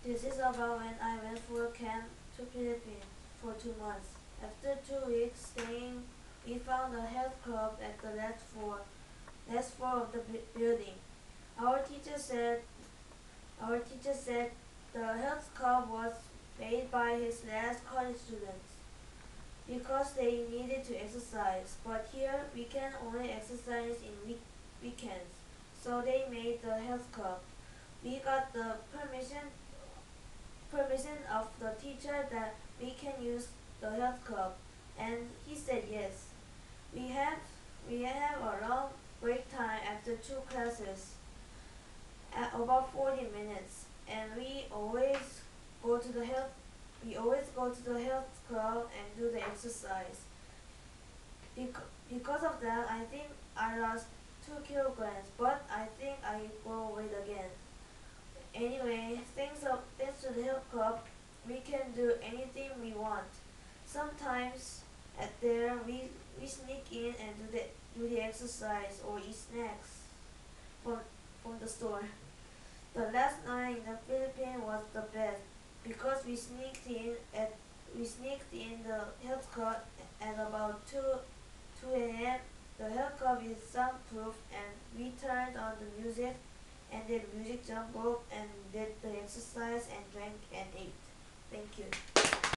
This is about when I went for a camp to Philippines for 2 months. After 2 weeks staying, we found a health club at the last floor of the building. Our teacher said our teacher said the health club was made by his last college students because they needed to exercise. But here we can only exercise in weekends, so they made the health club. We got the permission of the teacher that we can use the health club, and he said yes. We have we have a long break time after 2 classes, at about 40 minutes, and we always go to the health club and do the exercise. Because of that, I think I lost 2 kilograms, but I think I will weight again. Anyway, thanks to the health club, we can do anything we want. Sometimes at there we sneak in and do the exercise or eat snacks from from the store. The last night in the Philippines was the best because we sneaked in the health club at about 2 a.m. The health club is soundproof, and we turned on the music and did music jump rope and did the exercise and drank and ate. Thank you.